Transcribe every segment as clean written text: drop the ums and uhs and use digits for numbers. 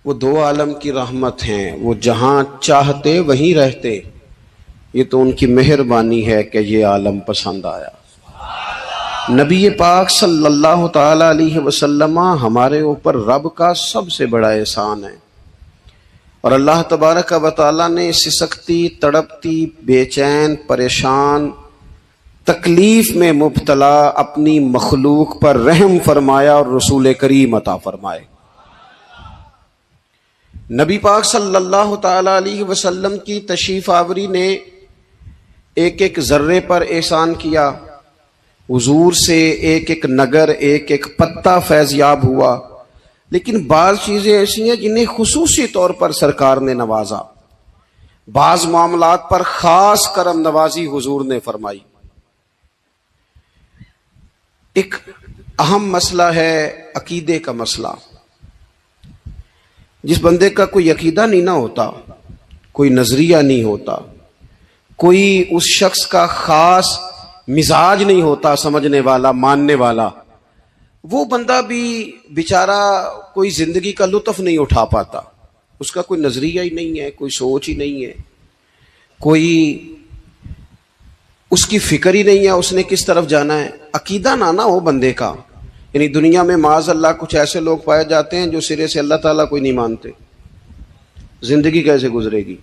وہ دو عالم کی رحمت ہیں، وہ جہاں چاہتے وہیں رہتے، یہ تو ان کی مہربانی ہے کہ یہ عالم پسند آیا۔ نبی پاک صلی اللہ تعالی علیہ وسلم ہمارے اوپر رب کا سب سے بڑا احسان ہے، اور اللہ تبارک و تعالی نے سسکتی، تڑپتی، بے چین، پریشان، تکلیف میں مبتلا اپنی مخلوق پر رحم فرمایا اور رسول کریم عطا فرمائے۔ نبی پاک صلی اللہ تعالی علیہ وسلم کی تشریف آوری نے ایک ایک ذرے پر احسان کیا، حضور سے ایک ایک نگر، ایک ایک پتا فیضیاب ہوا، لیکن بعض چیزیں ایسی ہیں جنہیں خصوصی طور پر سرکار نے نوازا، بعض معاملات پر خاص کرم نوازی حضور نے فرمائی۔ ایک اہم مسئلہ ہے عقیدے کا مسئلہ۔ جس بندے کا کوئی عقیدہ نہیں نہ ہوتا، کوئی نظریہ نہیں ہوتا، کوئی اس شخص کا خاص مزاج نہیں ہوتا سمجھنے والا، ماننے والا، وہ بندہ بھی بیچارہ کوئی زندگی کا لطف نہیں اٹھا پاتا۔ اس کا کوئی نظریہ ہی نہیں ہے، کوئی سوچ ہی نہیں ہے، کوئی اس کی فکر ہی نہیں ہے اس نے کس طرف جانا ہے۔ عقیدہ نہ ہو بندے کا، یعنی دنیا میں معاذ اللہ کچھ ایسے لوگ پائے جاتے ہیں جو سرے سے اللہ تعالیٰ کوئی نہیں مانتے، زندگی کیسے گزرے گی؟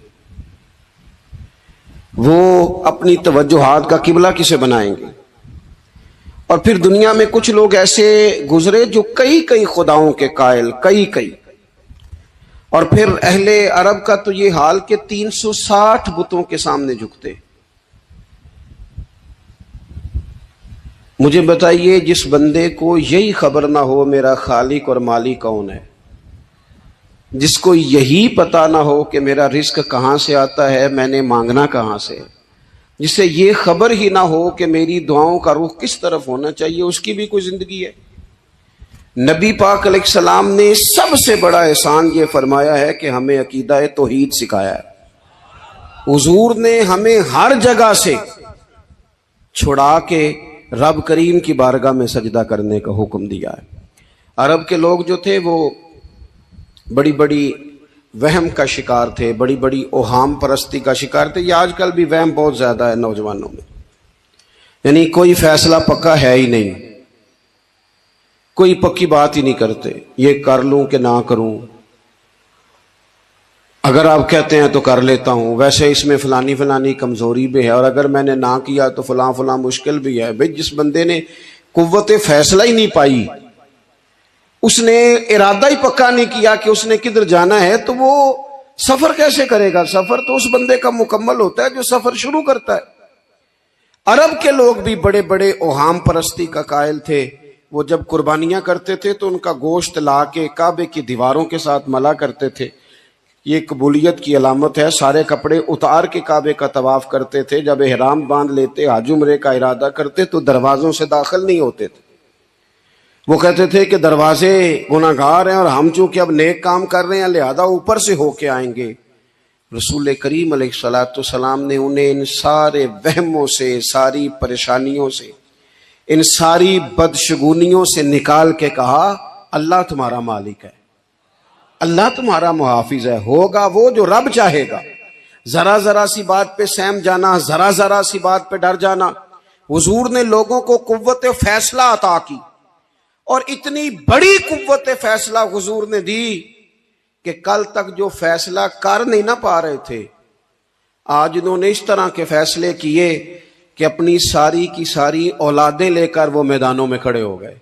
وہ اپنی توجہات کا قبلہ کسے بنائیں گے؟ اور پھر دنیا میں کچھ لوگ ایسے گزرے جو کئی خداؤں کے قائل، کئی، اور پھر اہل عرب کا تو یہ حال کہ 360 بتوں کے سامنے جھکتے۔ مجھے بتائیے، جس بندے کو یہی خبر نہ ہو میرا خالق اور مالک کون ہے، جس کو یہی پتہ نہ ہو کہ میرا رزق کہاں سے آتا ہے، میں نے مانگنا کہاں سے، جسے یہ خبر ہی نہ ہو کہ میری دعاؤں کا رخ کس طرف ہونا چاہیے، اس کی بھی کوئی زندگی ہے؟ نبی پاک علیہ السلام نے سب سے بڑا احسان یہ فرمایا ہے کہ ہمیں عقیدہ توحید سکھایا ہے۔ حضور نے ہمیں ہر جگہ سے چھڑا کے رب کریم کی بارگاہ میں سجدہ کرنے کا حکم دیا ہے۔ عرب کے لوگ جو تھے وہ بڑی بڑی وہم کا شکار تھے، بڑی بڑی اوہام پرستی کا شکار تھے۔ یہ آج کل بھی وہم بہت زیادہ ہے نوجوانوں میں، یعنی کوئی فیصلہ پکا ہے ہی نہیں، کوئی پکی بات ہی نہیں کرتے، یہ کر لوں کہ نہ کروں، اگر آپ کہتے ہیں تو کر لیتا ہوں، ویسے اس میں فلانی کمزوری بھی ہے، اور اگر میں نے نہ کیا تو فلاں مشکل بھی ہے۔ بھئی جس بندے نے قوت فیصلہ ہی نہیں پائی، اس نے ارادہ ہی پکا نہیں کیا کہ اس نے کدھر جانا ہے، تو وہ سفر کیسے کرے گا؟ سفر تو اس بندے کا مکمل ہوتا ہے جو سفر شروع کرتا ہے۔ عرب کے لوگ بھی بڑے بڑے اوہام پرستی کا قائل تھے۔ وہ جب قربانیاں کرتے تھے تو ان کا گوشت لا کے کعبے کی دیواروں کے ساتھ ملا کرتے تھے، یہ قبولیت کی علامت ہے۔ سارے کپڑے اتار کے کعبے کا طواف کرتے تھے، جب احرام باندھ لیتے، حج عمرے کا ارادہ کرتے تو دروازوں سے داخل نہیں ہوتے تھے۔ وہ کہتے تھے کہ دروازے گناہگار ہیں اور ہم چونکہ اب نیک کام کر رہے ہیں لہذا اوپر سے ہو کے آئیں گے۔ رسول کریم علیہ الصلوۃ والسلام نے انہیں ان سارے وہموں سے، ساری پریشانیوں سے، ان ساری بدشگونیوں سے نکال کے کہا اللہ تمہارا مالک ہے، اللہ تمہارا محافظ ہے، ہوگا وہ جو رب چاہے گا۔ ذرا سی بات پہ سہم جانا، ذرا سی بات پہ ڈر جانا۔ حضور نے لوگوں کو قوت فیصلہ عطا کی، اور اتنی بڑی قوت فیصلہ حضور نے دی کہ کل تک جو فیصلہ کر نہیں نہ پا رہے تھے، آج انہوں نے اس طرح کے فیصلے کیے کہ اپنی ساری کی ساری اولادیں لے کر وہ میدانوں میں کھڑے ہو گئے۔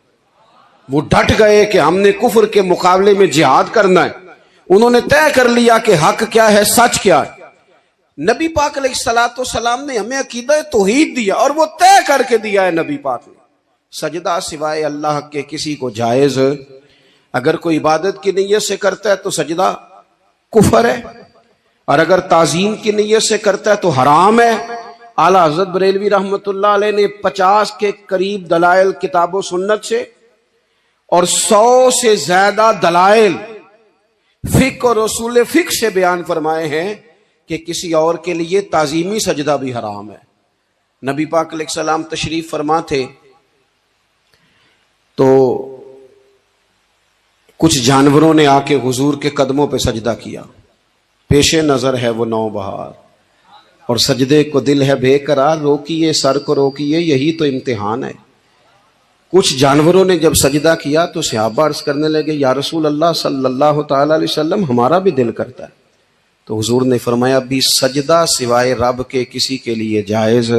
وہ ڈٹ گئے کہ ہم نے کفر کے مقابلے میں جہاد کرنا ہے۔ انہوں نے طے کر لیا کہ حق کیا ہے، سچ کیا ہے۔ نبی پاک علیہ الصلوۃ والسلام نے ہمیں عقیدہ توحید دیا، اور وہ طے کر کے دیا ہے نبی پاک نے۔ سجدہ سوائے اللہ کے کسی کو جائز، اگر کوئی عبادت کی نیت سے کرتا ہے تو سجدہ کفر ہے، اور اگر تعظیم کی نیت سے کرتا ہے تو حرام ہے۔ اعلیٰ حضرت بریلوی رحمۃ اللہ علیہ نے 50 کے قریب دلائل کتاب و سنت سے اور 100 سے زیادہ دلائل فقہ اور اصول فقہ سے بیان فرمائے ہیں کہ کسی اور کے لیے تعظیمی سجدہ بھی حرام ہے۔ نبی پاک علیہ السلام تشریف فرما تھے تو کچھ جانوروں نے آ کے حضور کے قدموں پہ سجدہ کیا، پیش نظر ہے وہ نوبہار، اور سجدے کو دل ہے بے قرار، روکیے سر کو روکیے، یہی تو امتحان ہے۔ کچھ جانوروں نے جب سجدہ کیا تو صحابہ عرض کرنے لگے یا رسول اللہ صلی اللہ تعالی علیہ وسلم ہمارا بھی دل کرتا ہے۔ تو حضور نے فرمایا بھی سجدہ سوائے رب کے کسی کے لیے جائز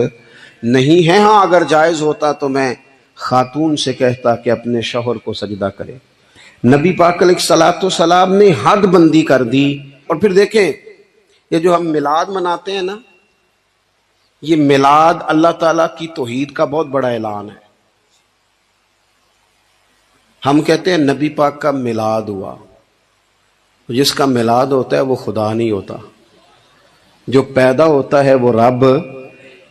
نہیں ہے، ہاں اگر جائز ہوتا تو میں خاتون سے کہتا کہ اپنے شوہر کو سجدہ کرے۔ نبی پاک علیہ الصلوۃ والسلام نے حد بندی کر دی۔ اور پھر دیکھیں یہ جو ہم میلاد مناتے ہیں نا، یہ میلاد اللہ تعالیٰ کی توحید کا بہت بڑا اعلان ہے۔ ہم کہتے ہیں نبی پاک کا میلاد ہوا، جس کا میلاد ہوتا ہے وہ خدا نہیں ہوتا، جو پیدا ہوتا ہے وہ رب۔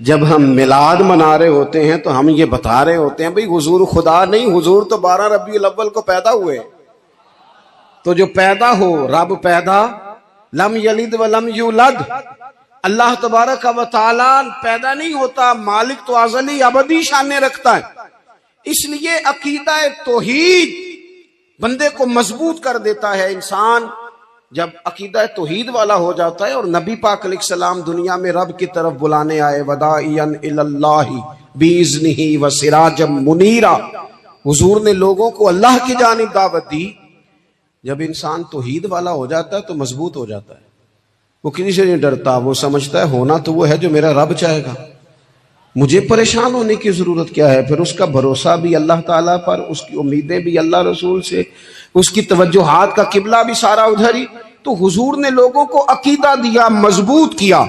جب ہم میلاد منا رہے ہوتے ہیں تو ہم یہ بتا رہے ہوتے ہیں بھئی حضور خدا نہیں، حضور تو 12 ربیع الاول کو پیدا ہوئے۔ تو جو پیدا ہو، رب پیدا، لم یلد ولم یولد، اللہ تبارک و تعالی پیدا نہیں ہوتا، مالک تو ازلی ابدی شان رکھتا ہے۔ اس لیے عقیدہ توحید بندے کو مضبوط کر دیتا ہے۔ انسان جب عقیدہ توحید والا ہو جاتا ہے، اور نبی پاک علیہ السلام دنیا میں رب کی طرف بلانے آئے، وداعیا الی اللہ باذنہ وسراجا منیرا، حضور نے لوگوں کو اللہ کی جانب دعوت دی۔ جب انسان توحید والا ہو جاتا ہے تو مضبوط ہو جاتا ہے، وہ کسی سے نہیں ڈرتا، وہ سمجھتا ہے ہونا تو وہ ہے جو میرا رب چاہے گا، مجھے پریشان ہونے کی ضرورت کیا ہے۔ پھر اس کا بھروسہ بھی اللہ تعالیٰ پر، اس کی امیدیں بھی اللہ رسول سے، اس کی توجہات کا قبلہ بھی سارا ادھر ہی۔ تو حضور نے لوگوں کو عقیدہ دیا، مضبوط کیا۔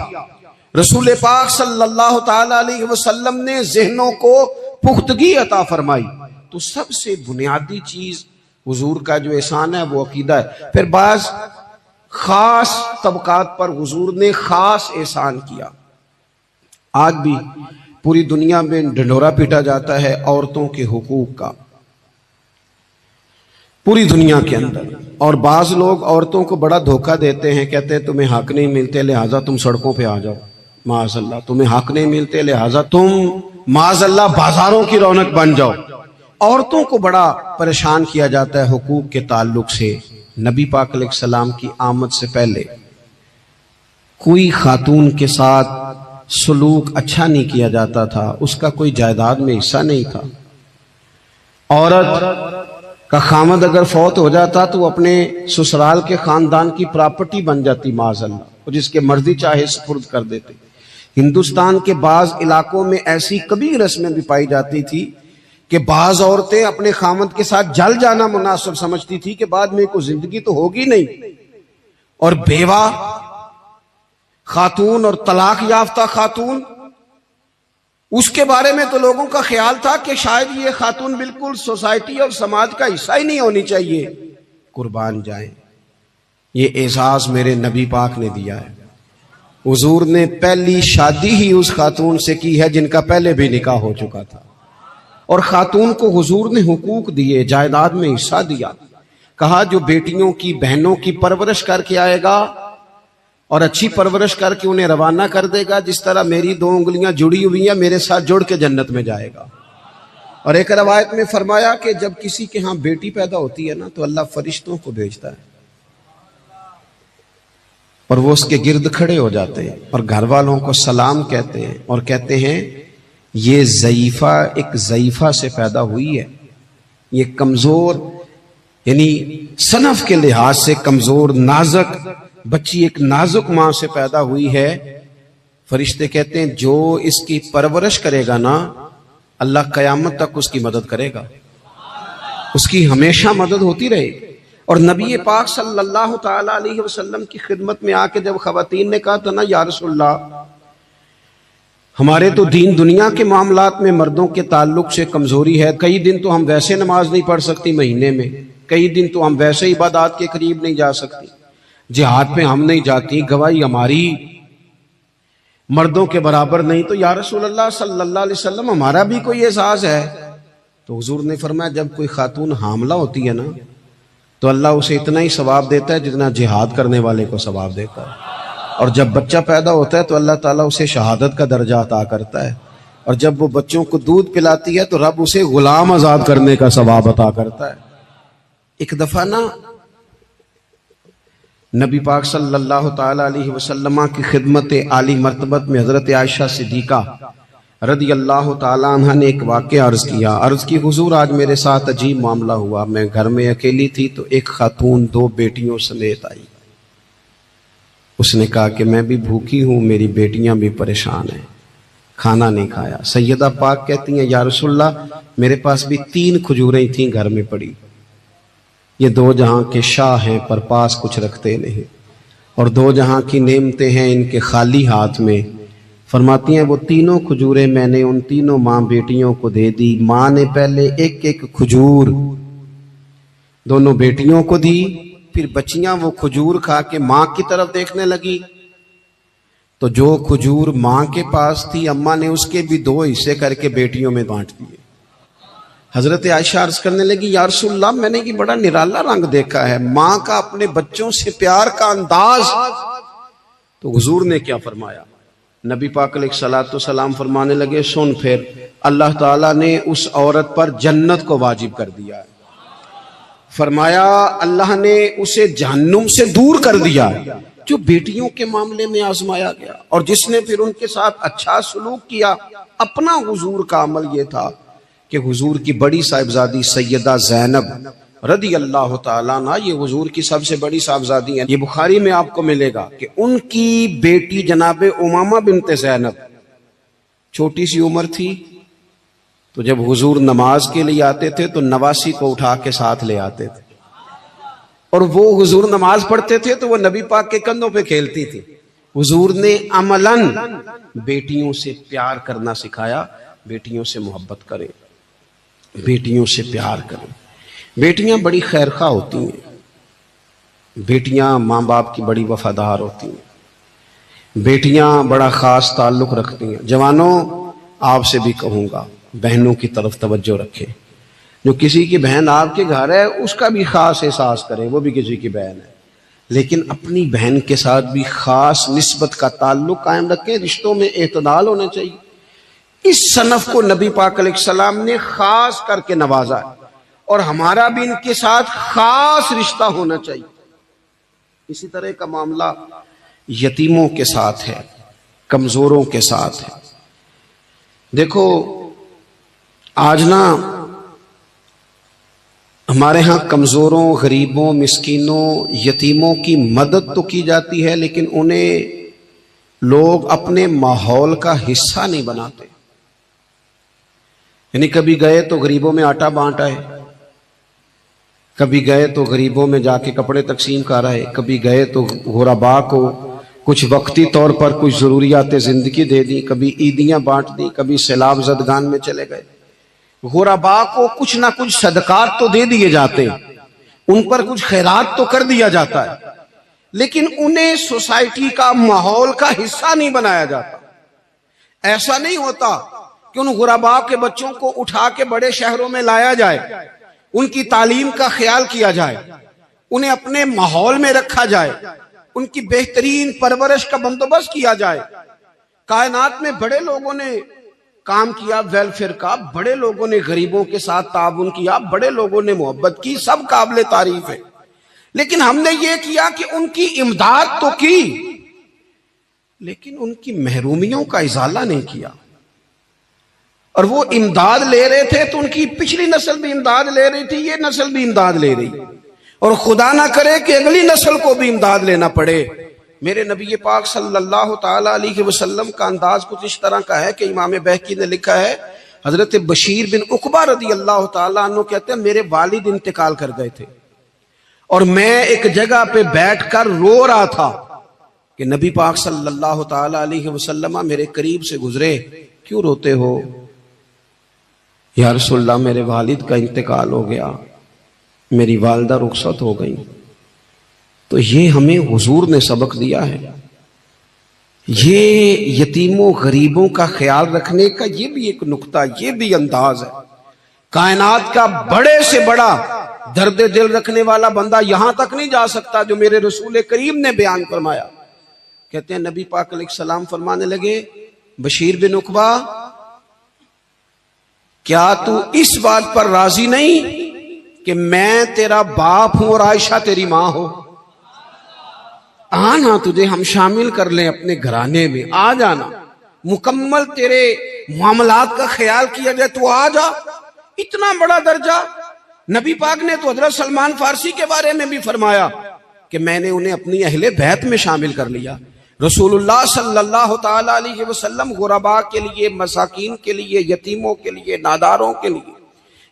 رسول پاک صلی اللہ تعالی علیہ وسلم نے ذہنوں کو پختگی عطا فرمائی۔ تو سب سے بنیادی چیز حضور کا جو احسان ہے وہ عقیدہ ہے۔ پھر بعض خاص طبقات پر حضور نے خاص احسان کیا۔ آج بھی پوری دنیا میں ڈنڈورا پیٹا جاتا ہے عورتوں کے حقوق کا، پوری دنیا کے اندر، اور بعض لوگ عورتوں کو بڑا دھوکہ دیتے ہیں، کہتے ہیں تمہیں حق نہیں ملتے لہٰذا تم سڑکوں پہ آ جاؤ، معاذ اللہ، تمہیں حق نہیں ملتے لہٰذا تم معاذ اللہ بازاروں کی رونق بن جاؤ۔ عورتوں کو بڑا پریشان کیا جاتا ہے حقوق کے تعلق سے۔ نبی پاک علیہ السلام کی آمد سے پہلے کوئی خاتون کے ساتھ سلوک اچھا نہیں کیا جاتا تھا، اس کا کوئی جائیداد میں حصہ نہیں تھا۔ عورت کا خامد اگر فوت ہو جاتا تو وہ اپنے سسرال کے خاندان کی پراپرٹی بن جاتی، معاذ اللہ، اور جس کے مرضی چاہے سپرد کر دیتے۔ ہندوستان کے بعض علاقوں میں ایسی کبھی رسمیں بھی پائی جاتی تھی کہ بعض عورتیں اپنے خامد کے ساتھ جل جانا مناسب سمجھتی تھی کہ بعد میں کوئی زندگی تو ہوگی نہیں، اور بیوہ خاتون اور طلاق یافتہ خاتون، اس کے بارے میں تو لوگوں کا خیال تھا کہ شاید یہ خاتون بالکل سوسائٹی اور سماج کا حصہ ہی نہیں ہونی چاہیے۔ قربان جائیں، یہ اعزاز میرے نبی پاک نے دیا ہے۔ حضور نے پہلی شادی ہی اس خاتون سے کی ہے جن کا پہلے بھی نکاح ہو چکا تھا، اور خاتون کو حضور نے حقوق دیے، جائیداد میں حصہ دیا۔ کہا جو بیٹیوں کی بہنوں کی پرورش کر کے آئے گا اور اچھی پرورش کر کے انہیں روانہ کر دے گا، جس طرح میری 2 انگلیاں جڑی ہوئی ہیں میرے ساتھ جڑ کے جنت میں جائے گا۔ اور ایک روایت میں فرمایا کہ جب کسی کے ہاں بیٹی پیدا ہوتی ہے نا تو اللہ فرشتوں کو بھیجتا ہے، اور وہ اس کے گرد کھڑے ہو جاتے ہیں اور گھر والوں کو سلام کہتے ہیں، اور کہتے ہیں یہ ضعیفہ ایک ضعیفہ سے پیدا ہوئی ہے، یہ کمزور، یعنی صنف کے لحاظ سے کمزور نازک بچی، ایک نازک ماں سے پیدا ہوئی ہے۔ فرشتے کہتے ہیں جو اس کی پرورش کرے گا نا، اللہ قیامت تک اس کی مدد کرے گا، اس کی ہمیشہ مدد ہوتی رہے گی۔ اور نبی پاک صلی اللہ تعالی علیہ وسلم کی خدمت میں آ کے جب خواتین نے کہا تھا نا یا رسول اللہ، ہمارے تو دین دنیا کے معاملات میں مردوں کے تعلق سے کمزوری ہے، کئی دن تو ہم ویسے نماز نہیں پڑھ سکتی مہینے میں، کئی دن تو ہم ویسے عبادات کے قریب نہیں جا سکتی، جہاد پہ ہم نہیں جاتی، گواہی ہماری مردوں کے برابر نہیں، تو یا رسول اللہ صلی اللہ علیہ وسلم ہمارا بھی کوئی اعزاز ہے؟ تو حضور نے فرمایا جب کوئی خاتون حاملہ ہوتی ہے نا تو اللہ اسے اتنا ہی ثواب دیتا ہے جتنا جہاد کرنے والے کو ثواب دیتا ہے، اور جب بچہ پیدا ہوتا ہے تو اللہ تعالیٰ اسے شہادت کا درجہ عطا کرتا ہے، اور جب وہ بچوں کو دودھ پلاتی ہے تو رب اسے غلام آزاد کرنے کا ثواب عطا کرتا ہے۔ ایک دفعہ نا نبی پاک صلی اللہ تعالی علیہ وسلم کی خدمت عالی مرتبت میں حضرت عائشہ صدیقہ رضی اللہ تعالی عنہ نے ایک واقعہ عرض کی حضور آج میرے ساتھ عجیب معاملہ ہوا، میں گھر میں اکیلی تھی تو ایک خاتون 2 بیٹیوں سمیت آئی۔ اس نے کہا کہ میں بھی بھوکی ہوں، میری بیٹیاں بھی پریشان ہیں، کھانا نہیں کھایا۔ سیدہ پاک کہتی ہیں یا رسول اللہ میرے پاس بھی 3 کھجوریں تھیں گھر میں پڑی، یہ 2 جہاں کے شاہ ہیں پر پاس کچھ رکھتے نہیں، اور 2 جہاں کی نعمتیں ہیں ان کے خالی ہاتھ میں۔ فرماتی ہیں وہ 3 کھجوریں میں نے ان 3 ماں بیٹیوں کو دے دی۔ ماں نے پہلے ایک کھجور دونوں بیٹیوں کو دی، پھر بچیاں وہ کھجور کھا کے ماں کی طرف دیکھنے لگی تو جو کھجور ماں کے پاس تھی اماں نے اس کے بھی 2 حصے کر کے بیٹیوں میں بانٹ دیے۔ حضرت عائشہ عرض کرنے لگی یا رسول اللہ میں نے یہ بڑا نرالا رنگ دیکھا ہے، ماں کا اپنے بچوں سے پیار کا انداز۔ تو حضور نے کیا فرمایا؟ نبی پاک علیہ الصلوۃ والسلام فرمانے لگے سن پھر اللہ تعالیٰ نے اس عورت پر جنت کو واجب کر دیا ہے۔ فرمایا اللہ نے اسے جہنم سے دور کر دیا جو بیٹیوں کے معاملے میں آزمایا گیا، اور جس نے پھر ان کے ساتھ اچھا سلوک کیا۔ اپنا حضور کا عمل یہ تھا کہ حضور کی بڑی صاحبزادی سیدہ زینب رضی اللہ تعالیٰ عنہ، یہ حضور کی سب سے بڑی صاحبزادی ہیں، یہ بخاری میں آپ کو ملے گا کہ ان کی بیٹی جناب امامہ بنت زینب چھوٹی سی عمر تھی، تو جب حضور نماز کے لیے آتے تھے تو نواسی کو اٹھا کے ساتھ لے آتے تھے، اور وہ حضور نماز پڑھتے تھے تو وہ نبی پاک کے کندھوں پہ کھیلتی تھی۔ حضور نے عملاً بیٹیوں سے پیار کرنا سکھایا، بیٹیوں سے محبت کریں، بیٹیوں سے پیار کریں۔ بیٹیاں بڑی خیرخواہ ہوتی ہیں، بیٹیاں ماں باپ کی بڑی وفادار ہوتی ہیں، بیٹیاں بڑا خاص تعلق رکھتی ہیں۔ جوانوں آپ سے بھی کہوں گا بہنوں کی طرف توجہ رکھیں، جو کسی کی بہن آپ کے گھر ہے اس کا بھی خاص احساس کریں، وہ بھی کسی کی بہن ہے، لیکن اپنی بہن کے ساتھ بھی خاص نسبت کا تعلق قائم رکھیں۔ رشتوں میں اعتدال ہونا چاہیے۔ اس صنف کو نبی پاک علیہ السلام نے خاص کر کے نوازا ہے، اور ہمارا بھی ان کے ساتھ خاص رشتہ ہونا چاہیے۔ اسی طرح کا معاملہ یتیموں کے ساتھ ہے، کمزوروں کے ساتھ ہے۔ دیکھو آج نا ہمارے ہاں کمزوروں، غریبوں، مسکینوں، یتیموں کی مدد تو کی جاتی ہے، لیکن انہیں لوگ اپنے ماحول کا حصہ نہیں بناتے۔ یعنی کبھی گئے تو غریبوں میں آٹا بانٹ آئے، کبھی گئے تو غریبوں میں جا کے کپڑے تقسیم کر آئے، کبھی گئے تو غرباء کو کچھ وقتی طور پر کچھ ضروریات زندگی دے دی، کبھی عیدیاں بانٹ دی، کبھی سیلاب زدگان میں چلے گئے۔ غرباء کو کچھ نہ کچھ صدقات تو دے دیے جاتے ہیں، ان پر کچھ خیرات تو کر دیا جاتا ہے، لیکن انہیں سوسائٹی کا ماحول کا حصہ نہیں بنایا جاتا۔ ایسا نہیں ہوتا کہ ان غرباء کے بچوں کو اٹھا کے بڑے شہروں میں لایا جائے، ان کی تعلیم کا خیال کیا جائے، انہیں اپنے ماحول میں رکھا جائے، ان کی بہترین پرورش کا بندوبست کیا جائے۔ کائنات میں بڑے لوگوں نے کام کیا ویلفیئر کا، بڑے لوگوں نے غریبوں کے ساتھ تعاون کیا، بڑے لوگوں نے محبت کی، سب قابل تعریف ہے، لیکن ہم نے یہ کیا کہ ان کی امداد تو کی، لیکن ان کی محرومیوں کا ازالہ نہیں کیا۔ اور وہ امداد لے رہے تھے تو ان کی پچھلی نسل بھی امداد لے رہی تھی، یہ نسل بھی امداد لے رہی، اور خدا نہ کرے کہ اگلی نسل کو بھی امداد لینا پڑے۔ میرے نبی پاک صلی اللہ تعالی علیہ وسلم کا انداز کچھ اس طرح کا ہے کہ امام بہقی نے لکھا ہے، حضرت بشیر بن عقبہ رضی اللہ تعالیٰ عنہ کہتے ہیں میرے والد انتقال کر گئے تھے، اور میں ایک جگہ پہ بیٹھ کر رو رہا تھا کہ نبی پاک صلی اللہ تعالی علیہ وسلم میرے قریب سے گزرے، کیوں روتے ہو؟ یا رسول اللہ میرے والد کا انتقال ہو گیا، میری والدہ رخصت ہو گئی۔ تو یہ ہمیں حضور نے سبق دیا ہے، یہ یتیموں غریبوں کا خیال رکھنے کا یہ بھی ایک نقطہ، یہ بھی انداز ہے۔ کائنات کا بڑے سے بڑا درد دل رکھنے والا بندہ یہاں تک نہیں جا سکتا جو میرے رسول کریم نے بیان فرمایا۔ کہتے ہیں نبی پاک علیہ السلام فرمانے لگے بشیر بن عقبہ کیا تو اس بات پر راضی نہیں کہ میں تیرا باپ ہوں اور عائشہ تیری ماں ہو؟ آنا تجھے ہم شامل کر لیں اپنے گھرانے میں، آ جانا، مکمل تیرے معاملات کا خیال کیا جائے تو آ جا۔ اتنا بڑا درجہ نبی پاک نے تو حضرت سلمان فارسی کے بارے میں بھی فرمایا کہ میں نے انہیں اپنی اہل بیت میں شامل کر لیا۔ رسول اللہ صلی اللہ تعالی علیہ وسلم غرباء کے لیے، مساکین کے لیے، یتیموں کے لیے، ناداروں کے لیے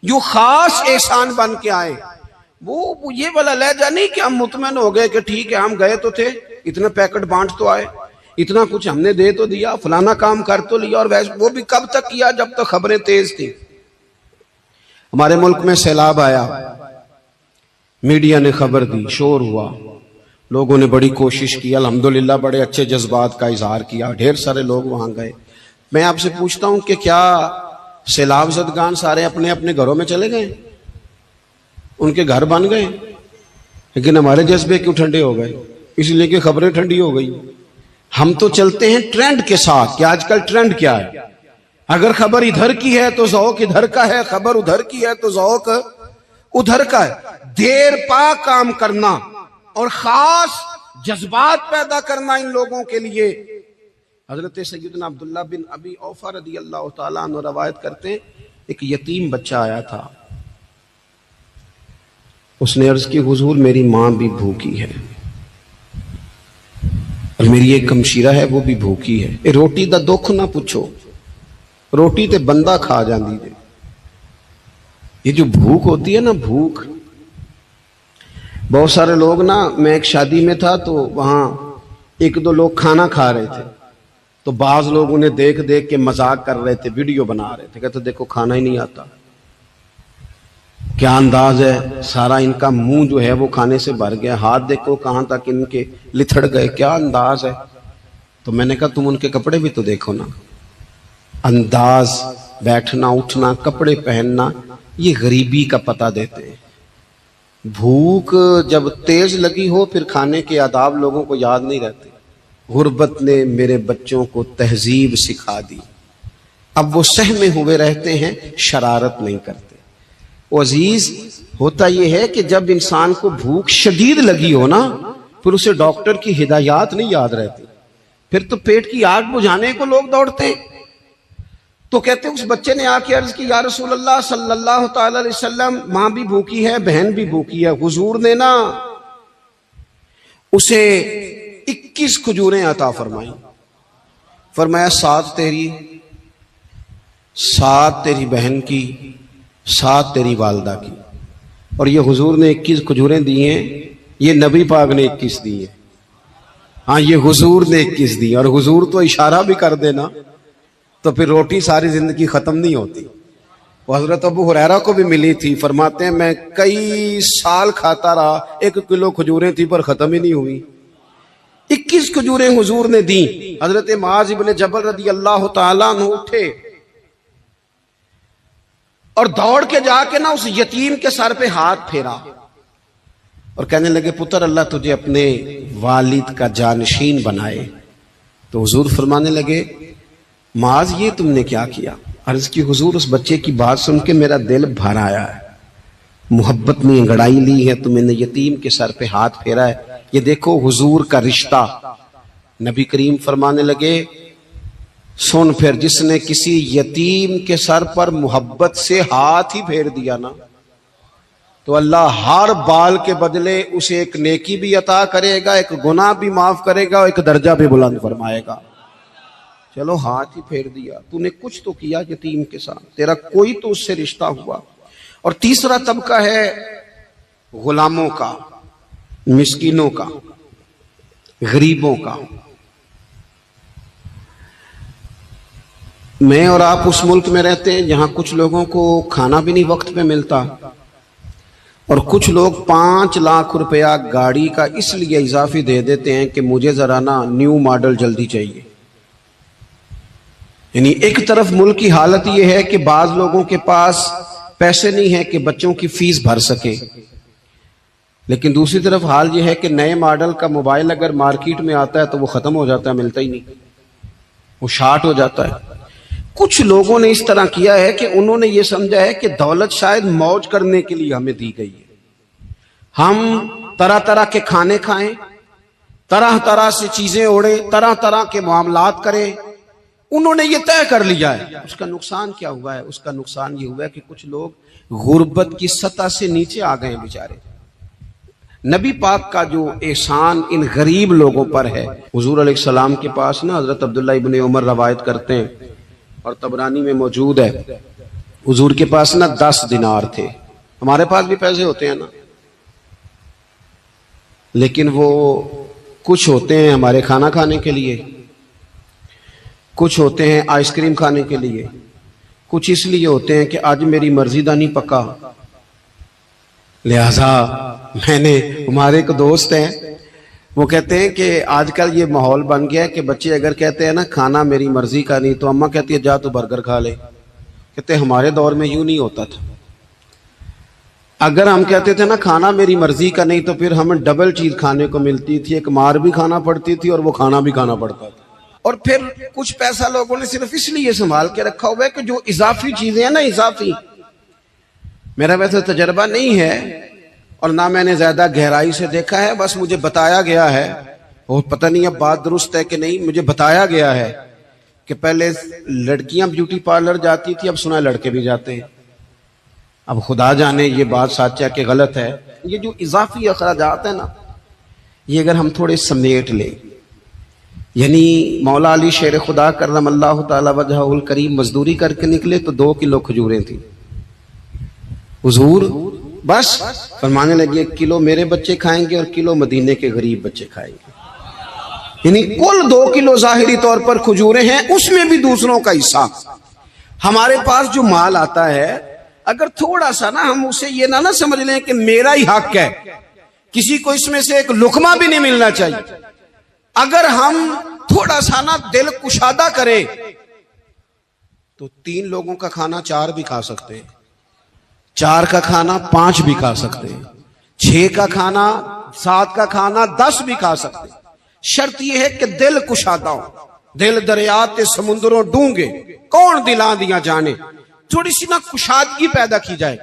جو خاص احسان بن کے آئے، وہ یہ والا لہجہ نہیں کہ ہم مطمئن ہو گئے کہ ٹھیک ہے ہم گئے تو تھے، اتنا پیکٹ بانٹ تو آئے، اتنا کچھ ہم نے دے تو دیا، فلانا کام کر تو لیا، اور وہ بھی کب تک کیا؟ جب تک خبریں تیز تھیں۔ ہمارے ملک میں سیلاب آیا، میڈیا نے خبر دی، شور ہوا، لوگوں نے بڑی کوشش کی، الحمدللہ بڑے اچھے جذبات کا اظہار کیا، ڈھیر سارے لوگ وہاں گئے۔ میں آپ سے پوچھتا ہوں کہ کیا سیلاب زدگان سارے اپنے اپنے گھروں میں چلے گئے؟ ان کے گھر بن گئے؟ لیکن ہمارے جذبے کیوں ٹھنڈے ہو گئے؟ اس لیے کہ خبریں ٹھنڈی ہو گئی۔ ہم تو چلتے ہیں ٹرینڈ کے ساتھ کہ آج کل ٹرینڈ کیا ہے، اگر خبر ادھر کی ہے تو ذوق ادھر کا ہے، خبر ادھر کی ہے تو ذوق ادھر کا ہے۔ دیر پا کام کرنا اور خاص جذبات پیدا کرنا ان لوگوں کے لیے۔ حضرت سیدنا عبداللہ بن ابی اوفا رضی اللہ تعالیٰ عنہ روایت کرتے ہیں، ایک یتیم بچہ آیا تھا، اس نے عرض کی حضور میری ماں بھی بھوکی ہے اور میری ایک ہمشیرہ ہے وہ بھی بھوکی ہے، اے روٹی دا دکھ نہ پوچھو، روٹی تے بندہ کھا جاندی دے۔ یہ جو بھوک ہوتی ہے نا، بھوک، بہت سارے لوگ نا، میں ایک شادی میں تھا تو وہاں ایک دو لوگ کھانا کھا رہے تھے، تو بعض لوگ انہیں دیکھ دیکھ کے مذاق کر رہے تھے، ویڈیو بنا رہے تھے، کہتے دیکھو کھانا ہی نہیں آتا، کیا انداز ہے، سارا ان کا منہ جو ہے وہ کھانے سے بھر گیا، ہاتھ دیکھو کہاں تک ان کے لتھڑ گئے، کیا انداز ہے۔ تو میں نے کہا تم ان کے کپڑے بھی تو دیکھو نا، انداز، بیٹھنا اٹھنا، کپڑے پہننا، یہ غریبی کا پتہ دیتے ہیں۔ بھوک جب تیز لگی ہو پھر کھانے کے آداب لوگوں کو یاد نہیں رہتے۔ غربت نے میرے بچوں کو تہذیب سکھا دی، اب وہ سہمے ہوئے رہتے ہیں، شرارت نہیں کرتے۔ وہ عزیز، ہوتا یہ ہے کہ جب انسان کو بھوک شدید لگی ہو نا، پھر اسے ڈاکٹر کی ہدایات نہیں یاد رہتی، پھر تو پیٹ کی آگ بجھانے کو لوگ دوڑتے ہیں۔ تو کہتے ہیں اس بچے نے آ کے عرض کی یا رسول اللہ صلی اللہ تعالی علیہ وسلم، ماں بھی بھوکی ہے، بہن بھی بھوکی ہے۔ حضور نے نا اسے 21 کھجوریں عطا فرمائیں، فرمایا 7 تیری، 7 تیری بہن کی، 7 تیری والدہ کی۔ اور یہ حضور نے 21 کھجوریں دی ہیں، یہ نبی پاک نے 21 دی ہیں۔ ہاں، یہ حضور نے 21 دی، اور حضور تو اشارہ بھی کر دینا تو پھر روٹی ساری زندگی ختم نہیں ہوتی۔ وہ حضرت ابو ہریرہ کو بھی ملی تھی، فرماتے ہیں میں کئی سال کھاتا رہا، 1 کلو کھجوریں تھی پر ختم ہی نہیں ہوئی۔ 21 کھجوریں حضور نے دیں۔ حضرت معاذ بن جبل رضی اللہ تعالیٰ عنہ اٹھے اور دوڑ کے جا کے نا اس یتیم کے سر پہ ہاتھ پھیرا اور کہنے لگے پتر اللہ تجھے اپنے والد کا جانشین بنائے۔ تو حضور فرمانے لگے معاذ یہ تم نے کیا کیا؟ عرض کی حضور اس بچے کی بات سن کے میرا دل بھر آیا ہے، محبت میں انگڑائی لی ہے تو میں نے یتیم کے سر پہ ہاتھ پھیرا ہے، یہ دیکھو حضور کا رشتہ۔ نبی کریم فرمانے لگے سن پھر، جس نے کسی یتیم کے سر پر محبت سے ہاتھ ہی پھیر دیا نا، تو اللہ ہر بال کے بدلے اسے ایک نیکی بھی عطا کرے گا، ایک گناہ بھی معاف کرے گا، اور ایک درجہ بھی بلند فرمائے گا۔ چلو ہاتھ ہی پھیر دیا، تو نے کچھ تو کیا یتیم کے ساتھ، تیرا کوئی تو اس سے رشتہ ہوا۔ اور تیسرا طبقہ ہے غلاموں کا، مسکینوں کا، غریبوں کا۔ میں اور آپ اس ملک میں رہتے ہیں جہاں کچھ لوگوں کو کھانا بھی نہیں وقت پہ ملتا، اور کچھ لوگ 5 لاکھ روپیہ گاڑی کا اس لیے اضافی دے دیتے ہیں کہ مجھے ذرا نا نیو ماڈل جلدی چاہیے۔ یعنی ایک طرف ملک کی حالت یہ ہے کہ بعض لوگوں کے پاس پیسے نہیں ہیں کہ بچوں کی فیس بھر سکے، لیکن دوسری طرف حال یہ ہے کہ نئے ماڈل کا موبائل اگر مارکیٹ میں آتا ہے تو وہ ختم ہو جاتا ہے، ملتا ہی نہیں، وہ شارٹ ہو جاتا ہے۔ کچھ لوگوں نے اس طرح کیا ہے کہ انہوں نے یہ سمجھا ہے کہ دولت شاید موج کرنے کے لیے ہمیں دی گئی ہے، ہم طرح طرح کے کھانے کھائیں، طرح طرح سے چیزیں اوڑے، طرح طرح کے معاملات کرے، انہوں نے یہ طے کر لیا ہے۔ اس کا نقصان کیا ہوا ہے؟ اس کا نقصان یہ ہوا ہے کہ کچھ لوگ غربت کی سطح سے نیچے آ گئے ہیں بیچارے۔ نبی پاک کا جو احسان ان غریب لوگوں پر ہے، حضور علیہ السلام کے پاس نا حضرت عبداللہ ابن عمر روایت کرتے ہیں اور طبرانی میں موجود ہے، حضور کے پاس نا 10 دینار تھے۔ ہمارے پاس بھی پیسے ہوتے ہیں نا، لیکن وہ کچھ ہوتے ہیں ہمارے کھانا کھانے کے لیے، کچھ ہوتے ہیں آئس کریم کھانے کے لیے، کچھ اس لیے ہوتے ہیں کہ آج میری مرضی دا نہیں پکا، لہذا میں نے، ہمارے ایک دوست ہیں وہ کہتے ہیں کہ آج کل یہ ماحول بن گیا ہے کہ بچے اگر کہتے ہیں نا کھانا میری مرضی کا نہیں، تو اماں کہتی ہے جا تو برگر کھا لے۔ کہتے ہیں ہمارے دور میں یوں نہیں ہوتا تھا، اگر ہم کہتے تھے نا کھانا میری مرضی کا نہیں تو پھر ہمیں ڈبل چیز کھانے کو ملتی تھی، ایک مار بھی کھانا پڑتی تھی اور وہ کھانا بھی کھانا پڑتا تھا۔ اور پھر کچھ پیسہ لوگوں نے صرف اس لیے سنبھال کے رکھا ہوا ہے کہ جو اضافی چیزیں ہیں نا، اضافی، میرا ویسے تجربہ نہیں ہے اور نہ میں نے زیادہ گہرائی سے دیکھا ہے، بس مجھے بتایا گیا ہے، اور پتہ نہیں اب بات درست ہے کہ نہیں، مجھے بتایا گیا ہے کہ پہلے لڑکیاں بیوٹی پارلر جاتی تھی، اب سنا ہے لڑکے بھی جاتے ہیں۔ اب خدا جانے یہ بات سچ ہے کہ غلط ہے۔ یہ جو اضافی اخراجات ہیں نا، یہ اگر ہم تھوڑے سمیٹ لیں، یعنی مولا علی شیر خدا کرم اللہ تعالی وجہہ الکریم مزدوری کر کے نکلے تو 2 کلو کھجوریں تھیں، حضور بس فرمانے لگے 1 کلو میرے بچے کھائیں گے اور کلو مدینے کے غریب بچے کھائیں گے، یعنی کل 2 کلو ظاہری طور پر کھجوریں ہیں، اس میں بھی دوسروں کا حصہ۔ ہمارے پاس جو مال آتا ہے، اگر تھوڑا سا نا ہم اسے یہ نہ سمجھ لیں کہ میرا ہی حق ہے، کسی کو اس میں سے ایک لقمہ بھی نہیں ملنا چاہیے، اگر ہم تھوڑا سا نا دل کشادہ کرے تو 3 لوگوں کا کھانا 4 بھی کھا سکتے ہیں، 4 کا کھانا 5 بھی کھا سکتے ہیں، 6 کا کھانا 7 کا کھانا 10 بھی کھا سکتے ہیں۔ شرط یہ ہے کہ دل کشادہ ہو، دل دریات سمندروں ڈونگے، کون دلاں دیا جانے، تھوڑی سی نا کشادگی پیدا کی جائے۔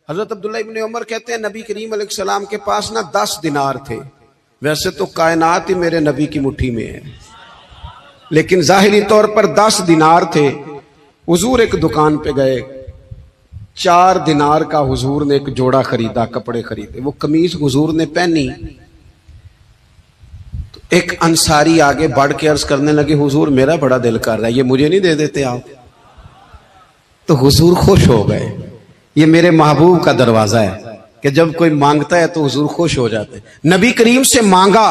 حضرت عبداللہ ابن عمر کہتے ہیں نبی کریم علیہ السلام کے پاس نا 10 دینار تھے، ویسے تو کائنات ہی میرے نبی کی مٹھی میں ہے، لیکن ظاہری طور پر 10 دینار تھے۔ حضور ایک دکان پہ گئے، 4 دینار کا حضور نے ایک جوڑا خریدا، کپڑے خریدے، وہ قمیض حضور نے پہنی تو ایک انصاری آگے بڑھ کے عرض کرنے لگے حضور میرا بڑا دل کر رہا ہے، یہ مجھے نہیں دے دیتے آپ؟ تو حضور خوش ہو گئے، یہ میرے محبوب کا دروازہ ہے کہ جب کوئی مانگتا ہے تو حضور خوش ہو جاتے ہیں۔ نبی کریم سے مانگا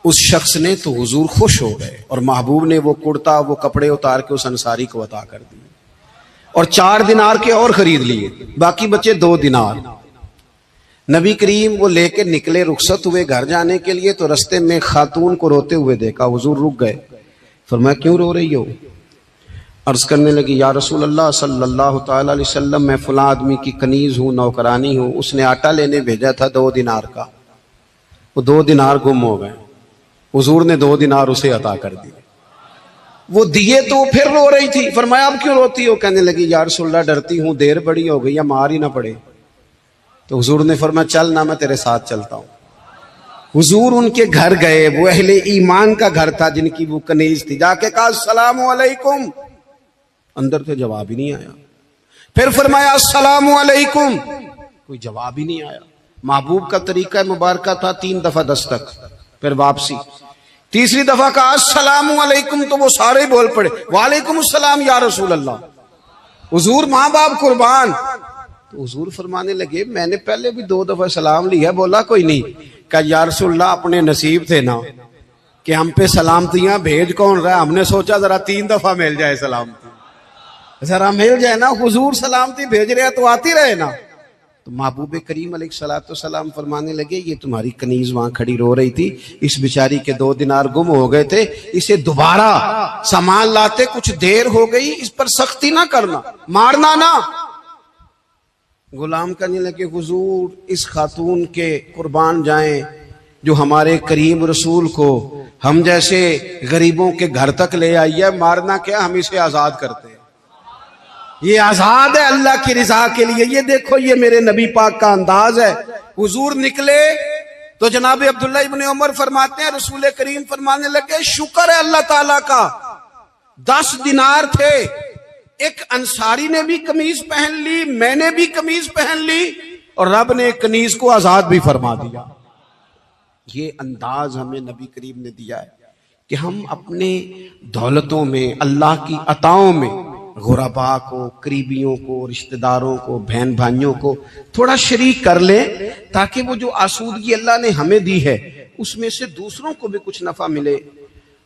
اس شخص نے تو حضور خوش ہو گئے، اور محبوب نے وہ کرتا، وہ کپڑے اتار کے اس انصاری کو عطا کر دیے، اور 4 دینار کے اور خرید لیے، باقی بچے 2 دینار۔ نبی کریم وہ لے کے نکلے، رخصت ہوئے گھر جانے کے لیے، تو رستے میں خاتون کو روتے ہوئے دیکھا، حضور رک گئے، فرمایا کیوں رو رہی ہو؟ عرض کرنے لگی یا رسول اللہ صلی اللہ تعالی علیہ وسلم میں فلاں آدمی کی کنیز ہوں، نوکرانی ہوں، اس نے آٹا لینے بھیجا تھا 2 دینار کا، وہ 2 دینار گم ہو گئے، حضور نے 2 دینار اسے عطا کر دیے، وہ دیے تو وہ پھر رو رہی تھی، فرمایا اب کیوں روتی ہو؟ کہنے لگی یا رسول اللہ ڈرتی ہوں دیر بڑی ہو گئی یا مار ہی نہ پڑے۔ تو حضور نے فرمایا چل نہ، میں تیرے ساتھ چلتا ہوں۔ حضور ان کے گھر گئے، وہ اہل ایمان کا گھر تھا جن کی وہ کنیز تھی، جا کے کہا السلام علیکم، اندر سے جواب ہی نہیں آیا، پھر فرمایا السلام علیکم، کوئی جواب ہی نہیں آیا۔ محبوب کا طریقہ مبارکہ تھا 3 دفعہ دستک، پھر واپسی، تیسری دفعہ کہا السلام علیکم تو وہ سارے بول پڑے وعلیکم السلام یا رسول اللہ، حضور ماں باپ قربان۔ تو حضور فرمانے لگے میں نے پہلے بھی 2 دفعہ سلام لیا، بولا کوئی نہیں؟ کہا یا رسول اللہ اپنے نصیب تھے نا کہ ہم پہ سلامتیاں بھیج کون رہا، ہم نے سوچا ذرا 3 دفعہ مل جائے سلامتی، ذرا مل جائے نا، حضور سلامتی بھیج رہے ہیں تو آتی رہے نا۔ تو محبوب کریم علیہ الصلوۃ والسلام فرمانے لگے یہ تمہاری کنیز وہاں کھڑی رو رہی تھی، اس بیچاری کے 2 دینار گم ہو گئے تھے، اسے دوبارہ سامان لاتے کچھ دیر ہو گئی، اس پر سختی نہ کرنا، مارنا نہ۔ غلام کہنے لگے حضور اس خاتون کے قربان جائیں جو ہمارے کریم رسول کو ہم جیسے غریبوں کے گھر تک لے آئی ہے، مارنا کیا، ہم اسے آزاد کرتے ہیں، یہ آزاد ہے اللہ کی رضا کے لیے۔ یہ دیکھو یہ میرے نبی پاک کا انداز ہے۔ حضور نکلے تو جناب عبداللہ ابن عمر فرماتے ہیں رسول کریم فرمانے لگے شکر ہے اللہ تعالیٰ کا 10 دینار تھے، ایک انصاری نے بھی قمیض پہن لی، میں نے بھی قمیض پہن لی، اور رب نے ایک کنیز کو آزاد بھی فرما دیا۔ یہ انداز ہمیں نبی کریم نے دیا ہے کہ ہم اپنے دولتوں میں، اللہ کی عطاؤں میں غرباء کو، قریبیوں کو، رشتہ داروں کو، بہن بھائیوں کو تھوڑا شریک کر لیں، تاکہ وہ جو آسودگی اللہ نے ہمیں دی ہے اس میں سے دوسروں کو بھی کچھ نفع ملے۔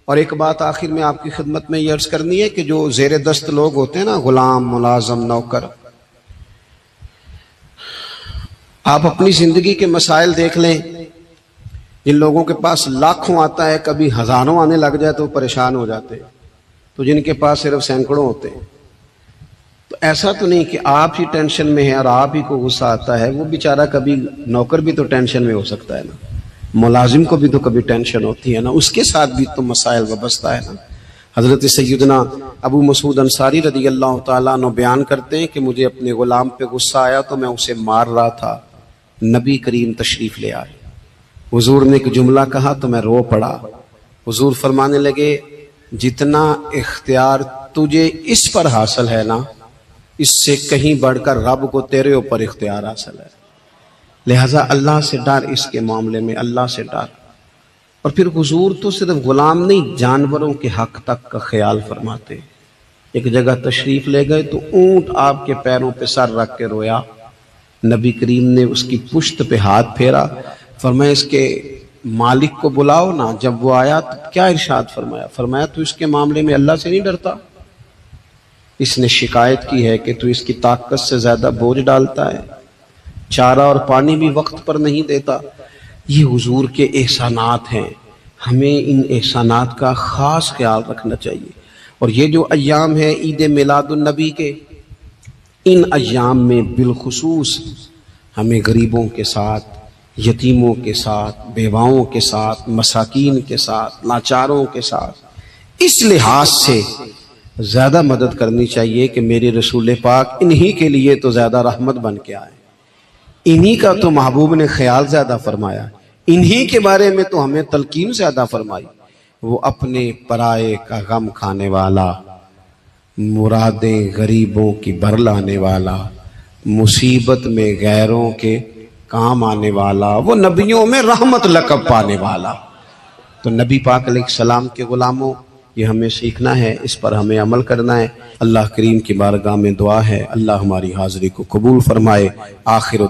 اور ایک بات آخر میں آپ کی خدمت میں یہ عرض کرنی ہے کہ جو زیر دست لوگ ہوتے ہیں نا، غلام، ملازم، نوکر، آپ اپنی زندگی کے مسائل دیکھ لیں، جن لوگوں کے پاس لاکھوں آتا ہے، کبھی ہزاروں آنے لگ جائے تو پریشان ہو جاتے ہیں، تو جن کے پاس صرف سینکڑوں ہوتے ہیں، تو ایسا تو نہیں کہ آپ ہی ٹینشن میں ہیں اور آپ ہی کو غصہ آتا ہے، وہ بیچارہ کبھی نوکر بھی تو ٹینشن میں ہو سکتا ہے نا، ملازم کو بھی تو کبھی ٹینشن ہوتی ہے نا، اس کے ساتھ بھی تو مسائل وابستہ ہے نا۔ حضرت سیدنا ابو مسعود انصاری رضی اللہ تعالیٰ عنہ بیان کرتے ہیں کہ مجھے اپنے غلام پہ غصہ آیا تو میں اسے مار رہا تھا، نبی کریم تشریف لے آئے، حضور نے ایک جملہ کہا تو میں رو پڑا۔ حضور فرمانے لگے جتنا اختیار تجھے اس پر حاصل ہے نا، اس سے کہیں بڑھ کر رب کو تیرے اوپر اختیار حاصل ہے، لہٰذا اللہ سے ڈر، اس کے معاملے میں اللہ سے ڈر۔ اور پھر حضور تو صرف غلام نہیں، جانوروں کے حق تک کا خیال فرماتے۔ ایک جگہ تشریف لے گئے تو اونٹ آپ کے پیروں پہ سر رکھ کے رویا، نبی کریم نے اس کی پشت پہ ہاتھ پھیرا، فرمایا اس کے مالک کو بلاؤ نا۔ جب وہ آیا تو کیا ارشاد فرمایا؟ فرمایا تو اس کے معاملے میں اللہ سے نہیں ڈرتا؟ اس نے شکایت کی ہے کہ تو اس کی طاقت سے زیادہ بوجھ ڈالتا ہے، چارہ اور پانی بھی وقت پر نہیں دیتا۔ یہ حضور کے احسانات ہیں، ہمیں ان احسانات کا خاص خیال رکھنا چاہیے۔ اور یہ جو ایام ہے عید میلاد النبی کے، ان ایام میں بالخصوص ہمیں غریبوں کے ساتھ، یتیموں کے ساتھ، بیواؤں کے ساتھ، مساکین کے ساتھ، لاچاروں کے ساتھ اس لحاظ سے زیادہ مدد کرنی چاہیے کہ میرے رسول پاک انہی کے لیے تو زیادہ رحمت بن کے آئے، انہی کا تو محبوب نے خیال زیادہ فرمایا، انہی کے بارے میں تو ہمیں تلقین زیادہ فرمائی۔ وہ اپنے پرائے کا غم کھانے والا، مرادیں غریبوں کی بھر لانے والا، مصیبت میں غیروں کے کام آنے والا، وہ نبیوں میں رحمت لقب پانے والا۔ تو نبی پاک علیہ السلام کے غلاموں، یہ ہمیں سیکھنا ہے، اس پر ہمیں عمل کرنا ہے۔ اللہ کریم کی بارگاہ میں دعا ہے اللہ ہماری حاضری کو قبول فرمائے۔ آخر